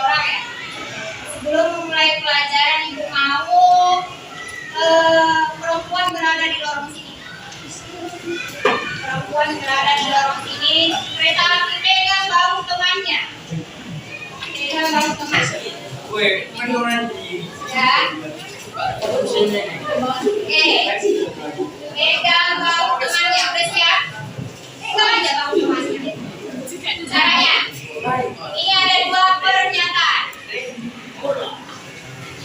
orang ya. Sebelum memulai pelajaran, Ibu mau perempuan berada di lorong sini. Perempuan berada di lorong sini. Kereta api pegang bahu temannya. Pegang bahu temannya. Ya. Oke. Pegang bahu temannya. Udah siap? Pegang aja bahu temannya. Caranya. Ini ada dua pernyataan.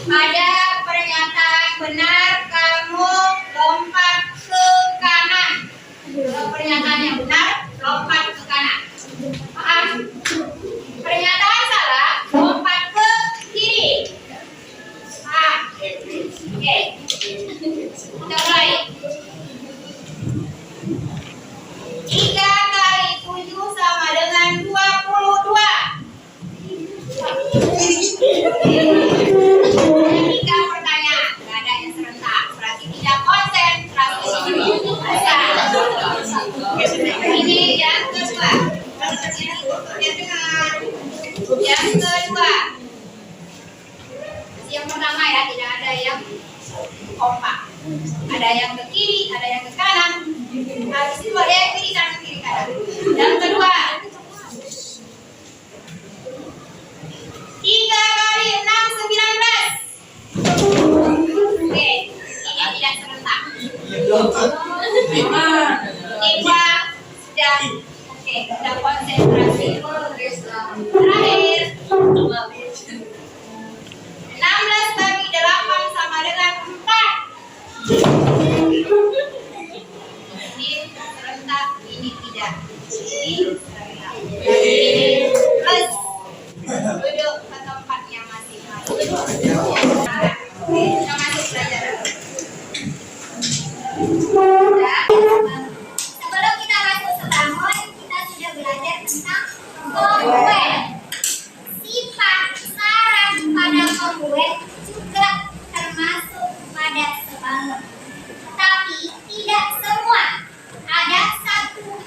Ada pernyataan benar, kamu lompat ke kanan. Kalau pernyataannya benar, lompat ke kanan. Paham? Pernyataan salah, lompat ke kiri. Paham? Oke. Kita mulai. 3 kali 7 sama dengan 22. Tiga pertanyaan, nggak ada yang serentak, berarti tidak konsentrasi. Ini yang kedua. Yang kedua. Yang pertama ya, tidak ada yang kompak. Ada yang ke kiri, ada yang ke kanan. Habis itu ada yang kiri kanan kiri kanan. Yang kedua. 3 kali 6 19. Oke, ini tidak serentak. Tiga sudah. Oke, sudah konsentrasi. Terakhir. 16 bagi 8 sama dengan 4. Ini serentak, ini tidak. Ini serentak. Ini plus. Duduk ke tempatnya masing-masing. Oke, kita masuk pelajaran. Sebelum kita masuk setahun, kita sudah belajar tentang kongruen. Sifat syarat pada kongruen juga termasuk pada sebangun. Tapi tidak semua. Ada satu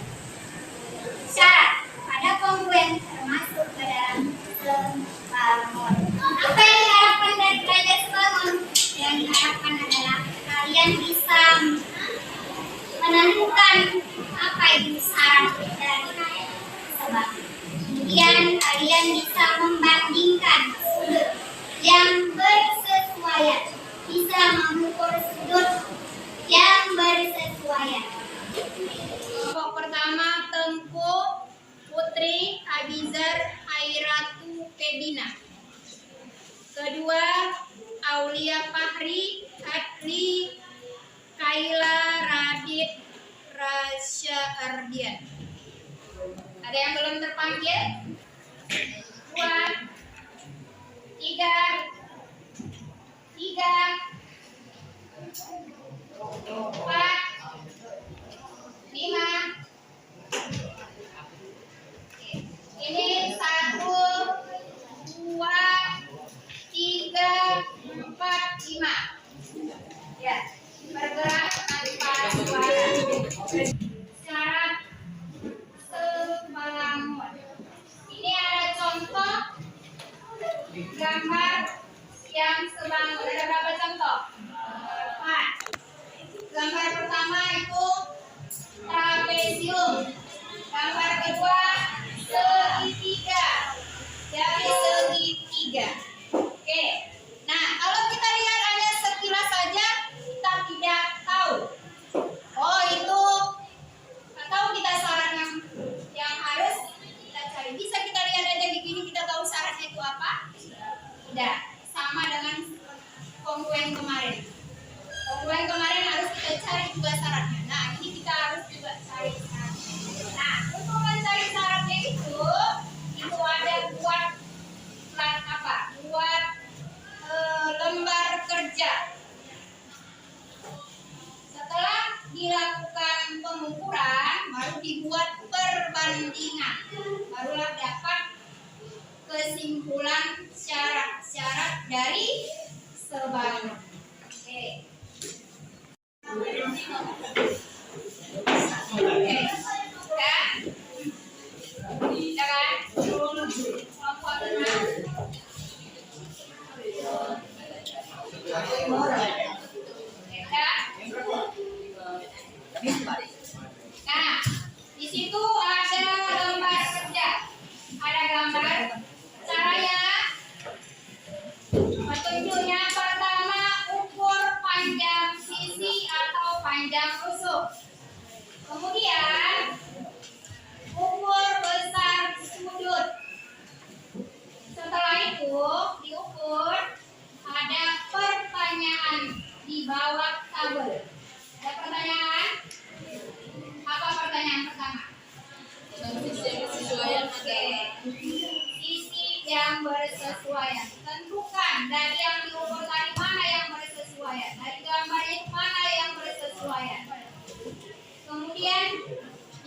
syarat pada kongruen termasuk ke dalam sebangun. Apa yang diharapkan dari belajar sebangun? Yang diharapkan adalah kalian bisa menentukan apa itu syarat dari sebangun. Kemudian kalian bisa membandingkan sudut yang bersesuaian, bisa mengukur sudut yang bersesuaian. Kelompok pertama Tengku Putri Abizar Hairatu Pebina. Kedua Aulia Fahri Adli Kaila Radit Rasya Ardian. Ada yang belum terpanggil? 2 3 4 5. Ini 1 2 3 4 5. Ya, bergerak tanpa suara. Syarat sebangun. Ini ada contoh gambar yang sebangun. Ada berapa contoh? 4. Gambar pertama itu trapesium. Gambar kedua segitiga. Dari segitiga. Oke. Nah, kalau kita lihat hanya sekilas saja, kita tidak tahu. Oh, itu atau kita syarat yang harus kita cari. Bisa kita lihat aja begini, kita tahu syaratnya itu apa? Tidak. Sama dengan kongruen kemarin. Kongruen kemarin harus kita cari juga syaratnya. Nah, ini kita harus juga cari syaratnya. Nah, untuk mencari syaratnya itu ada buat apa? Buat lembar kerja. Setelah dilakukan pengukuran, baru dibuat perbandingan. Barulah dapat kesimpulan syarat-syarat dari sebangun. Oke. Oke.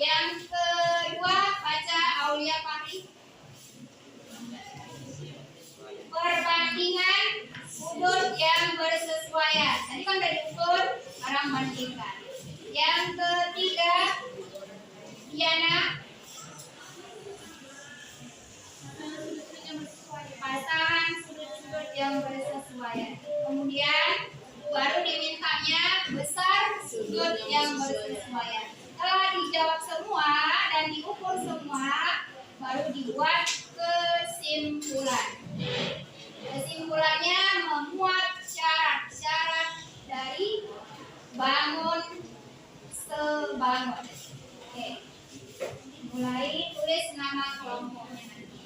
Yang kedua, baca Aulia Fahri. Perbandingan sudut yang bersesuaian. Tadi kan udah diukur, sekarang bandingkan. Yang ketiga, Diana. Pasangan sudut-sudut yang bersesuaian. Kemudian baru dimintanya besar sudut yang bersesuaian. Setelah dijawab semua dan diukur semua, baru dibuat kesimpulan. Kesimpulannya memuat syarat-syarat dari bangun sebangun. Oke. Mulai tulis nama kelompoknya nanti.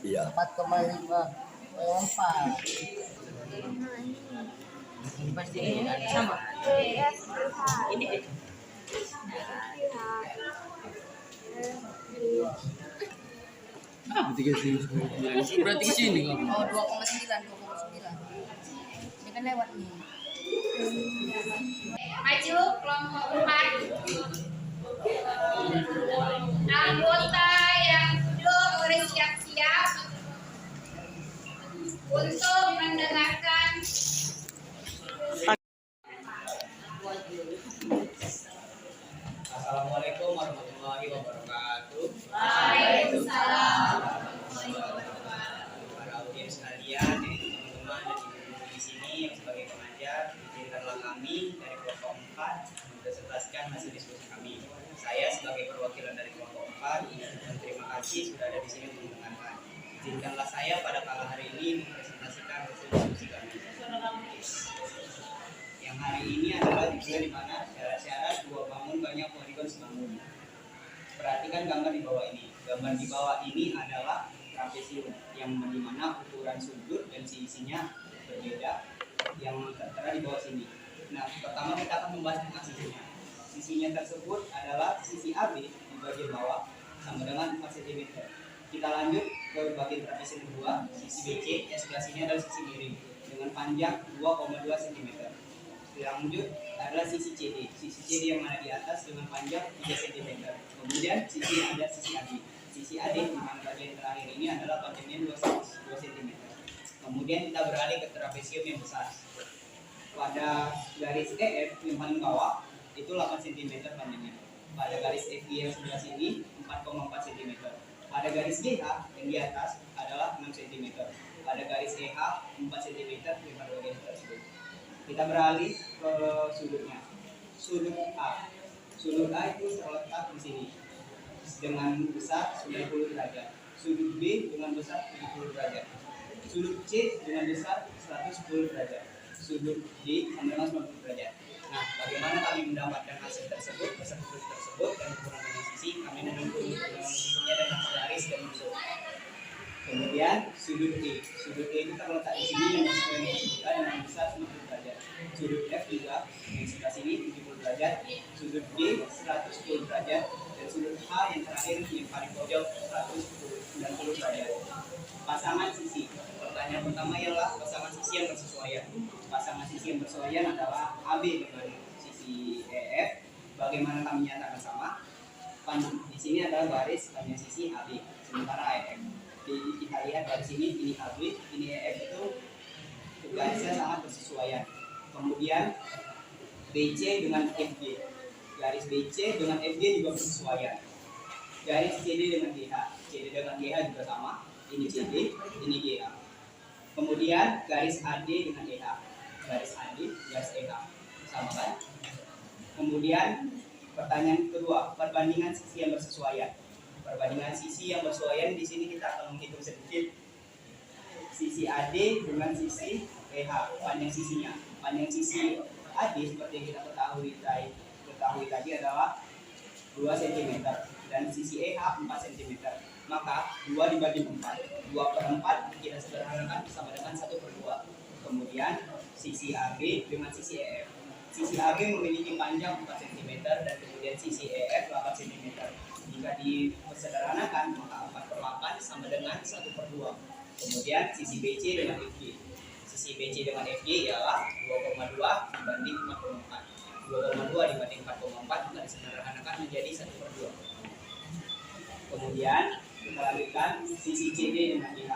Iya. 4,5 4. Pasti sama. Ini berarti ke sini kan? Oh, 2,9. Ini kan lewat nih. Maju kelompok 4. Anggota yang duduk bersiap-siap untuk mendengarkan. Assalamualaikum warahmatullahi wabarakatuh. Waalaikumsalam. Para audiens sekalian, teman-teman dan ibu-ibu di sini yang sebagai pengajar, izinkanlah kami dari kelompok 4 mempresentasikan hasil diskusi kami. Saya sebagai perwakilan dari kelompok 4 dan terima kasih sudah ada di sini untuk mendengarkan. Izinkanlah saya pada pagi hari ini mempresentasikan hasil diskusi kami. Yang hari ini adalah juga di mana syarat-syarat dua bangun banyak poligon sebangun. Perhatikan gambar di bawah ini. Gambar di bawah ini adalah trapesium yang dimana ukuran sudut dan sisinya berbeda yang tertera di bawah sini. Nah, pertama kita akan membahas tentang sisinya. Sisinya tersebut adalah sisi AB di bagian bawah sama dengan 4 cm. Kita lanjut ke bagian trapesium kedua, sisi BC yang sebelah sini adalah sisi miring dengan panjang 2,2 cm. Lanjut adalah sisi CD. Sisi CD yang mana di atas dengan panjang 3 cm. Kemudian sisi ada sisi AD. Sisi AD di mana bagian terakhir ini adalah panjangnya 2 cm. Kemudian kita beralih ke trapesium yang besar. Pada garis EF yang paling bawah itu 8 cm panjangnya. Pada garis FG yang sebelah sini 4,4 cm. Pada garis GH yang di atas adalah 6 cm. Pada garis EH 4 cm lebar bagian tersebut. Kita beralih ke sudutnya. Sudut A. Sudut A itu terletak di sini dengan besar 90 derajat. Sudut B dengan besar 70 derajat. Sudut C dengan besar 110 derajat. Sudut D sama dengan 90 derajat. Nah, bagaimana kami mendapatkan hasil tersebut, sudut tersebut dan ukuran dengan sisi? Kami menentukannya dengan garis dan busur. Kemudian sudut E. Sudut E itu terletak di sini yang sesuai dengan sudut A dengan besar 90 derajat. Sudut F juga yang sebelah sini 70 derajat. Sudut G 110 derajat dan sudut H yang terakhir yang paling pojok 190 derajat. Pasangan sisi. Pertanyaan pertama ialah pasangan sisi yang bersesuaian. Pasangan sisi yang bersesuaian adalah AB dengan sisi EF. Bagaimana kami nyatakan sama? Di sini adalah garis panjang sisi AB sementara EF. Jadi kita lihat dari sini ini AB, ini EF itu garisnya sangat bersesuaian. Kemudian BC dengan FG, garis BC dengan FG juga bersesuaian. Garis CD dengan GH, CD dengan GH juga sama. Ini CD, ini GH. Kemudian garis AD dengan EH, garis AD, garis EH, sama kan? Kemudian pertanyaan kedua, perbandingan sisi yang bersesuaian. Perbandingan sisi yang bersesuaian di sini kita akan menghitung sedikit sisi AD dengan sisi EH, panjang sisinya. Panjang sisi AD seperti yang kita ketahui tadi adalah 2 cm dan sisi EH 4 cm. Maka 2 dibagi 4. 2 per 4 kita sederhanakan sama dengan 1/2. Kemudian sisi AB dengan sisi EF. Sisi AB memiliki panjang 4 cm dan kemudian sisi EF 8 cm. Jika disederhanakan maka 4/8 sama dengan 1/2. Kemudian sisi BC dengan FG. Sisi BC dengan FG ialah 2,2 dibanding 4,4. 2,2 dibanding 4,4 maka disederhanakan menjadi 1/2. Kemudian kita lanjutkan sisi CD dengan GH.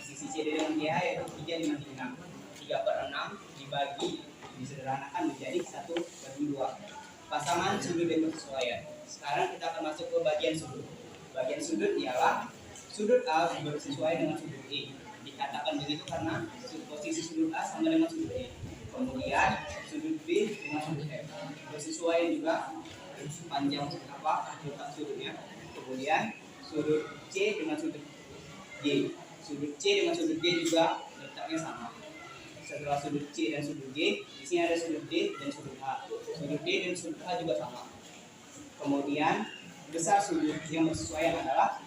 Sisi CD dengan GH yaitu 3 dibanding 6. 3 per 6 dibagi disederhanakan menjadi 1/2. Pasangan sudut yang bersesuaian. Sekarang kita akan masuk ke bagian sudut. Bagian sudut ialah sudut A bersesuaian dengan sudut E. Dikatakan begitu karena posisi sudut A sama dengan sudut E. Kemudian sudut B dengan sudut F bersesuaian juga panjang letak sudutnya. Kemudian sudut C dengan sudut G. Sudut C dengan sudut G juga letaknya sama. Setelah sudut C dan sudut G, di sini ada sudut D dan sudut A. Sudut D dan sudut A juga sama. Kemudian besar sudut yang bersesuaian adalah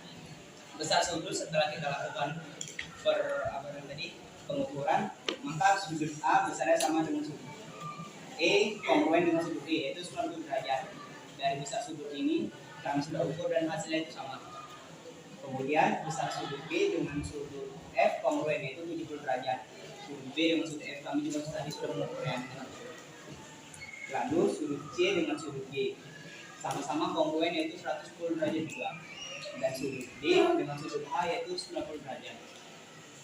besar sudut setelah kita lakukan pengukuran, maka sudut A besarnya sama dengan sudut E kongruen dengan sudut D, yaitu 90 derajat. Dari besar sudut ini kami sudah ukur dan hasilnya itu sama. Kemudian besar sudut B dengan sudut F kongruen, yaitu 70 derajat. Sudut B dengan sudut F kami juga tadi sudah mengukurnya. Lalu sudut C dengan sudut G sama-sama kongruen, yaitu 110 derajat juga. Dan sudut D dengan sudut A yaitu 90 derajat.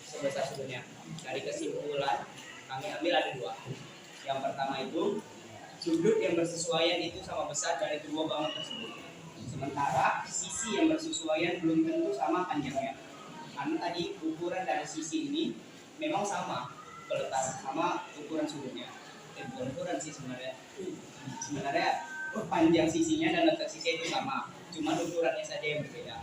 Sebesar sudutnya. Dari kesimpulan kami ambil ada 2. Yang pertama itu sudut yang bersesuaian itu sama besar dari kedua bangun tersebut. Sementara sisi yang bersesuaian belum tentu sama panjangnya. Karena tadi ukuran dari sisi ini memang sama keletakan sama ukuran sudutnya. Bukan ukuran sih sebenarnya. Sebenarnya panjang sisinya dan letak sisi itu sama. Cuma ukurannya saja yang berbeda.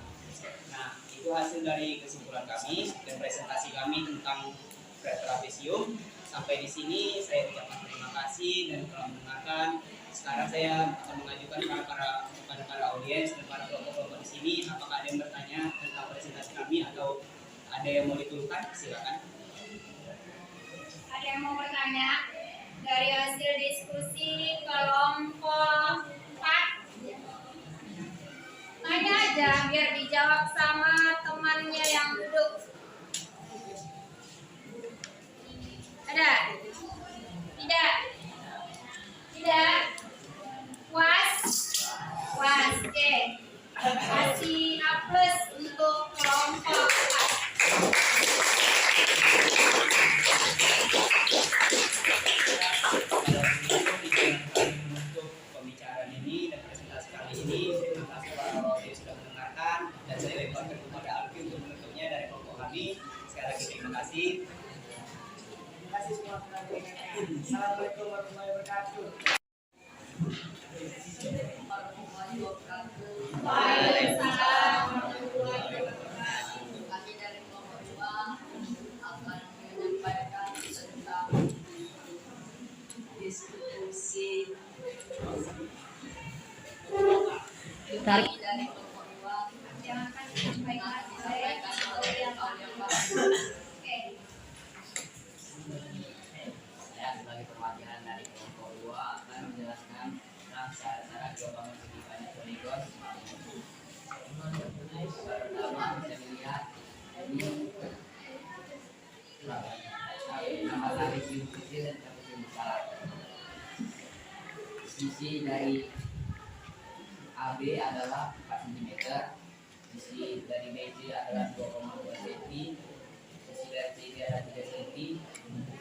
Nah, itu hasil dari kesimpulan kami dan presentasi kami tentang trapesium. Sampai di sini saya ucapkan terima kasih dan telah mendengarkan. Sekarang saya akan mengajukan kepada para audiens dan para kelompok-kelompok di sini, apakah ada yang bertanya tentang presentasi kami atau ada yang mau dituliskan? Silakan. Ada yang mau bertanya dari hasil diskusi kelompok 4? Tanya aja biar dijawab sama temannya yang duduk. Ada? Tidak? Tidak? Was? Was, oke. Kasih A+ untuk kelompok 4. Untuk pembicaraan ini dan presentasi kali ini, terima kasih para audiens sudah mendengarkan dan saya lemparkan kepada Alvin untuk menutupnya dari kelompok kami. Sekali lagi terima kasih. Terima kasih semua telah mendengarkan. Assalamualaikum warahmatullahi wabarakatuh. Waalaikumsalam warahmatullahi wabarakatuh. Kami dari kelompok 2 akan menyampaikan tentang diskusi kami dari kelompok 2 Yang akan disampaikan oleh yang Oke. Saya sebagai perwakilan dari kelompok 2 akan menjelaskan tentang syarat-syarat gelombang segi banyak poligon. Pertama bisa dilihat ini nama trapesium kecil dan trapesium besar. Sisi dari AB adalah 4 cm, sisi dari BC adalah 2,2 cm, sisi dari CD adalah 3 cm,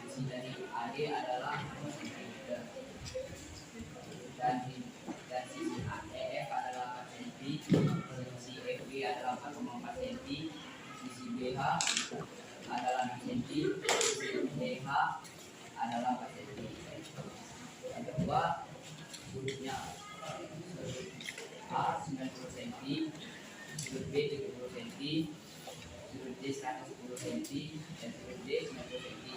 sisi dari AD adalah 4 cm, dan sisi EF adalah 4 cm, sisi FB adalah 4,4 cm, sisi BH adalah 6 cm, sisi EH adalah 4 cm. Yang kedua, sudutnya A 90 cm, sudut B 70 cm, sudut D 110 cm, dan sudut D 90 cm.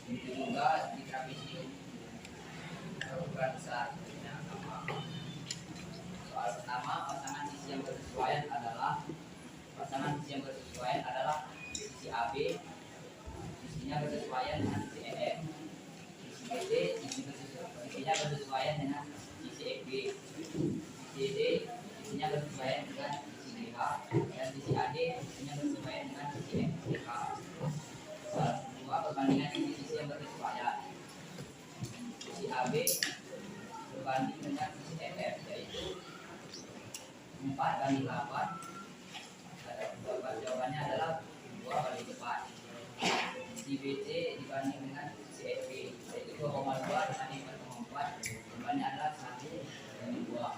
Begitu juga di trapesium ukuran besar. Soal pertama, pasangan sisi yang bersesuaian adalah sisi AB, sisinya bersesuaian dengan sisi EF. Sisi BD, sisinya bersesuaian dengan sisi EB. Sisi CD, sisinya bersesuaian dengan sisi DH, dan sisi AD, sisinya bersesuaian dengan sisi FH. Kedua, perbandingan sisi yang bersesuaian. Sisi AB berbanding dengan sisi EF, yaitu 4:8. Jawabannya adalah 2/4. Sisi BC dibanding dengan sisi FB, yaitu 2,2 dibanding 4,4. Jawabannya adalah 1/2.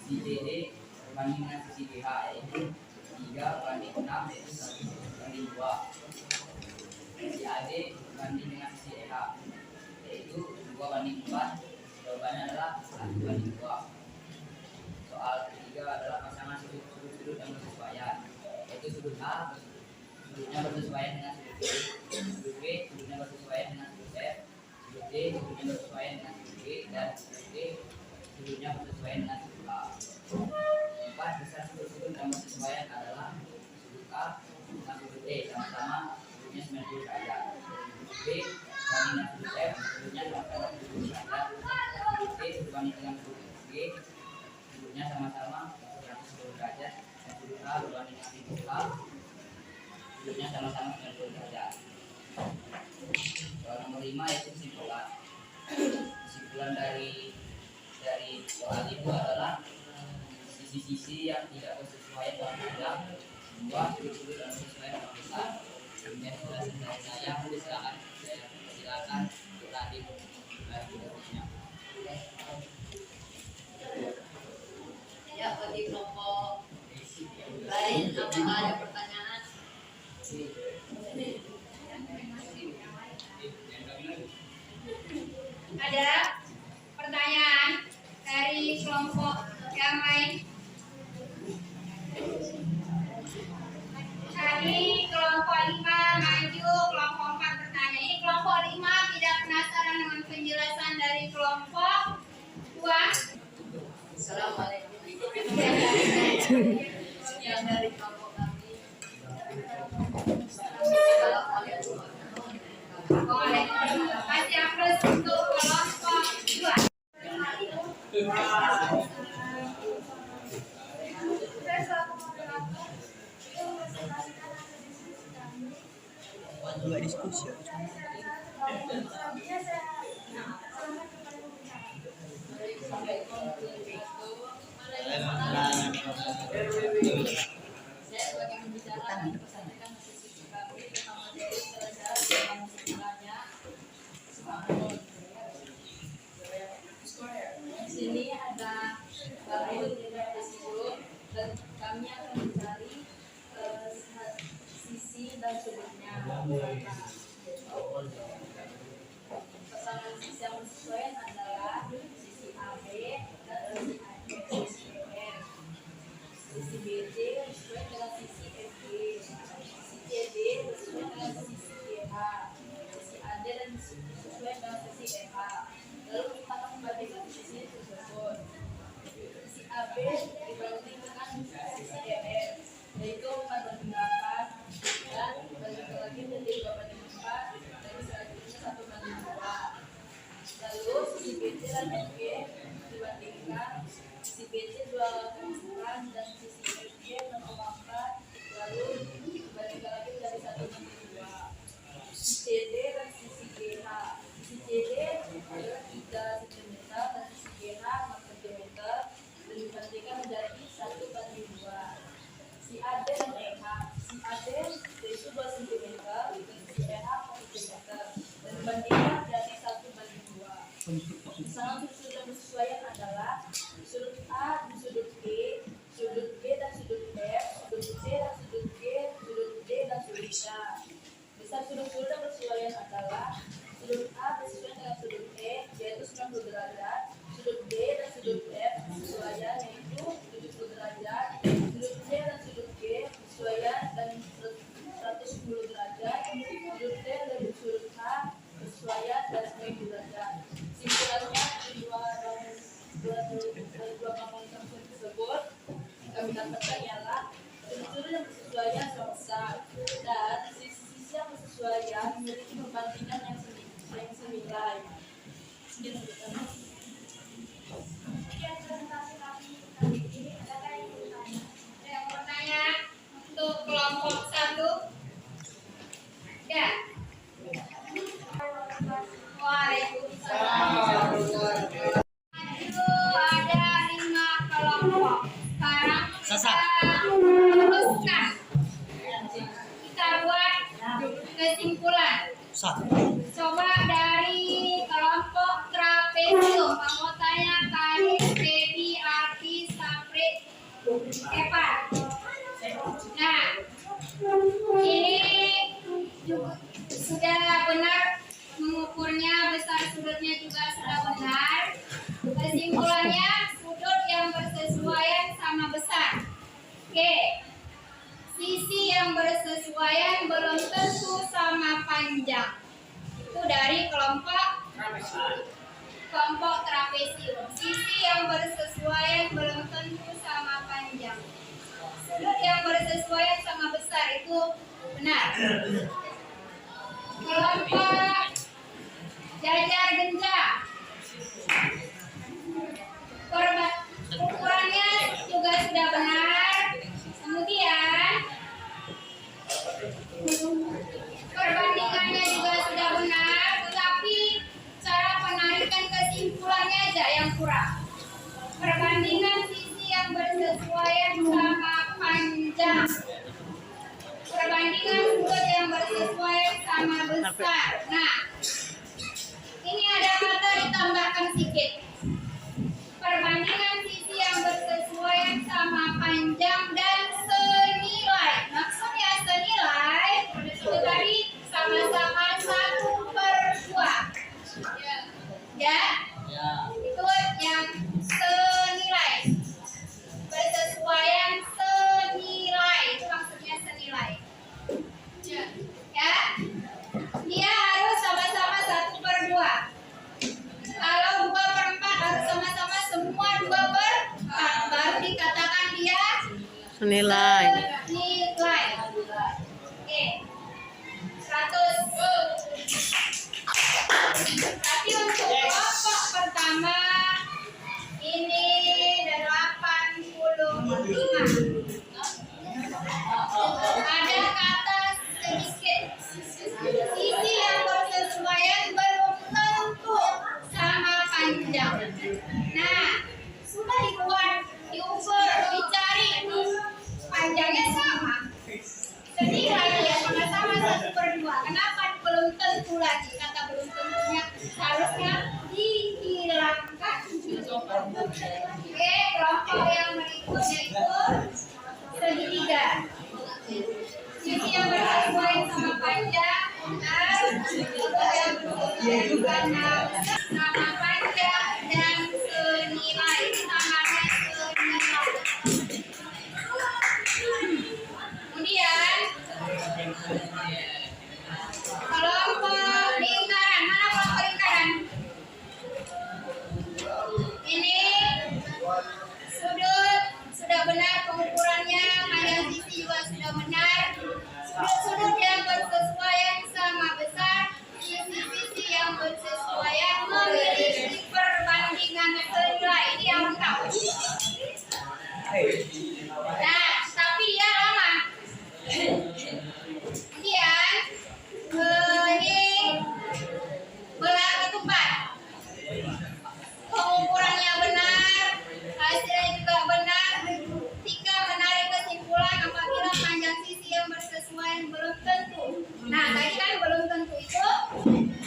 Sisi DD berbanding dengan sisi DH, yaitu 3/6, yaitu 1/2. Sisi AD berbanding dengan sisi EH, yaitu 2/4. Jawabannya adalah 1/2. Soal ketiga adalah pasangan sudut yang bersesuaian, yaitu sudut A sudutnya bersesuaian dengan sudut B, sudut B sudutnya bersesuaian dengan sudut F, sudut D sudutnya bersesuaian dengan sudut G, dan sudut D sudutnya bersesuaian dengan sudut A. 4 besar sudut yang bersesuaian adalah sudut A dengan sudut E, sama-sama sudutnya 90 derajat. Sudut B berbanding dengan sudut F, sudutnya sama-sama 90 derajat. Sudut D berbanding dengan sudut G, sudutnya sama-sama 110 derajat. Dan sudut A berbanding dengan sudut A, sudutnya sama-sama 90 derajat. Soal nomor 5 yaitu kesimpulan. Kesimpulan dari soal itu adalah sisi-sisi yang tidak bersesuaian dengan panjang, semua sudut-sudut yang bersesuaian dengan besar. Kemudian penjelasan dari saya, silakan kita di berikutnya. Ya, bagi kelompok lain, apakah ada pertanyaan? Ada pertanyaan dari kelompok yang lain? Tadi kelompok 5 maju, kelompok 4 bertanya. Ini kelompok 5 tidak penasaran dengan penjelasan dari kelompok 2. Assalamualaikum. Yang dari kelompok kami. Assalamualaikum. Waalaikumsalam. Kasih aplaus untuk kelompok 2. Dua diskusi. Saya sebagai pembicara akan mempersampaikan sisi kami terutama dari pelajaran semuanya. Di sini ada bangun sebelum dan kami akan mencari sisi dan sudutnya. Pasangan sisi yang bersesuaian adalah sisi AB dan sisi AD. Sisi BD sesuai dengan sisi FG, sisi CD sesuai dengan sisi GH, sisi AD dan sesuai dengan sisi EH. Lalu kita akan membandingkan sisi tersebut. Sisi AB dibanding dengan sisi EF, yaitu 4/8 dan dibandingkan lagi menjadi 2/4 dan selanjutnya 1/2. Lalu sisi BC dan FG dibandingkan sisi BC 2/4 dan sisi FG 0,4, lalu dibandingkan lagi dari 1/2. Sisi CD dan sisi GH. Sisi CD adalah 3 cm dan sisi GH 4 cm dan dibandingkan menjadi 1/2. Si AD dan EH. Si AD yaitu 2 cm dan sisi EH 4 cm dan dibandingkan menjadi 1/2. Pasangan sudut yang bersesuaian adalah sudut A dan sudut B, sudut B dan sudut F, sudut C dan sudut G, sudut D dan sudut K. Besar sudut-sudut yang bersesuaian adalah sudut A bersesuaian dengan sudut E, yaitu 90 derajat, sudut D dan sudut F bersesuaian yaitu 70 derajat, sudut C dan sudut G bersesuaian dan 110 derajat, sudut D dan sudut H bersesuaian dan 90 derajat. Simpulannya, mendapatkan ialah sudut yang bersesuaian sama besar dan sisi-sisi yang bersesuaian memiliki perbandingan yang senilai. Yang mau tanya untuk kelompok 1? Ya. Waalaikumsalam. Itu ada 5 kelompok. Sekarang kita teruskan. Kita buat kesimpulan. Coba dari kelompok trapesium. Kamu tanya Karis, Baby, Arti, Sapri, Epa. Nah, ini juga sudah benar mengukurnya, besar sudutnya juga sudah benar. Kesimpulannya sudut yang bersesuaian sama besar. Oke. Sisi yang bersesuaian belum tentu sama panjang. Itu dari kelompok trapesium. Sisi yang bersesuaian belum tentu sama panjang. Sudut yang bersesuaian sama besar itu benar. Kelompok jajar genjang. Ukurannya juga sudah benar. Kemudian perbandingannya juga sudah benar, tetapi cara penarikan kesimpulannya aja yang kurang. Perbandingan sisi yang bersesuaian sama panjang. Perbandingan sudut yang bersesuaian sama besar. Nah, ini ada kata ditambahkan sedikit. Perbandingan sisi yang bersesuaian sama panjang dan senilai. Maksudnya senilai itu tadi sama-sama 1/2. Ya? Itu yang senilai. Bersesuaian senilai. Itu maksudnya senilai. Ya? Dia harus sama-sama 1/2. Kalau 2/4 harus sama-sama semua 2/4, baru dikatakan dia Senilai. senilai. Oke. 100. Tapi untuk kelompok pertama ini 85. Ada kata sedikit. Sisi yang bersesuaian belum tentu sama panjang. Nah, sudah dibuat, diukur, dicari, panjangnya sama. Senilai ya, sama-sama 1/2. Kenapa belum tentu lagi? Kata belum tentunya harusnya dihilangkan. Oke, kelompok yang berikutnya itu segitiga. Sisi yang bersesuaian sama panjang, benar. Sudut yang bersesuaian sama panjang dan senilai, samanya senilai. Kemudian kelompok lingkaran. Mana kelompok lingkaran? Ini sudut sudah benar pengukurannya, panjang sisi juga sudah benar. Sudut-sudut yang bersesuaian sama besar, sisi-sisi yang bersesuaian memiliki perbandingan senilai. Ini yang lengkap. Nah, tapi dia lama. Kemudian ini belah ketupat. Pengukurannya benar, hasilnya juga benar. Ketika menarik kesimpulan apabila panjang sisi yang bersesuaian belum tentu. Nah, tadi kan belum tentu itu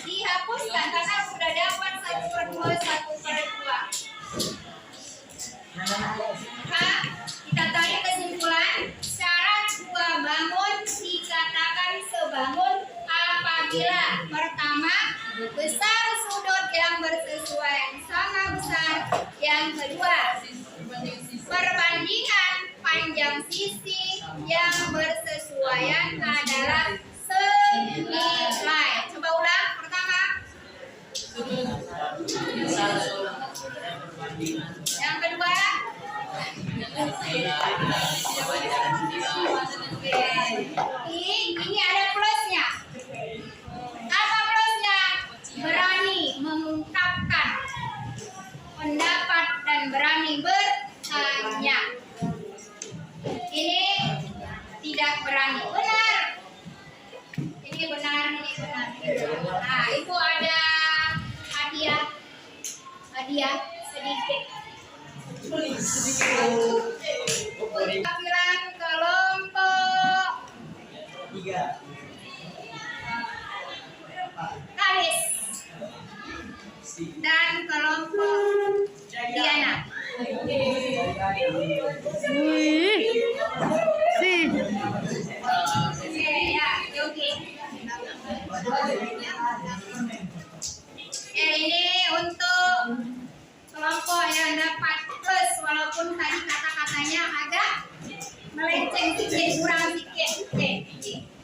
dihapuskan karena sudah dapat 1/2, 1/2. Nah, kita tarik kesimpulan. Syarat 2 bangun dikatakan sebangun apabila pertama besar sudut yang bersesuaian sama besar, yang kedua perbandingan panjang sisi yang bersesuaian adalah senilai. Coba ulang. Pertama, yang kedua Ini ada plusnya. Apa plusnya? Berani mengungkapkan pendapat dan berani bertanya. Ini tidak berani. Benar. Ini benar, ini benar. Nah, itu ada hadiah sedikit. Tampilan kelompok Kalis dan kelompok Diana. Wih. Si. Oke, ya, oke. Ini untuk kelompok yang dapat plus, walaupun tadi kata-katanya agak melenceng sedikit, kurang sedikit. Oke.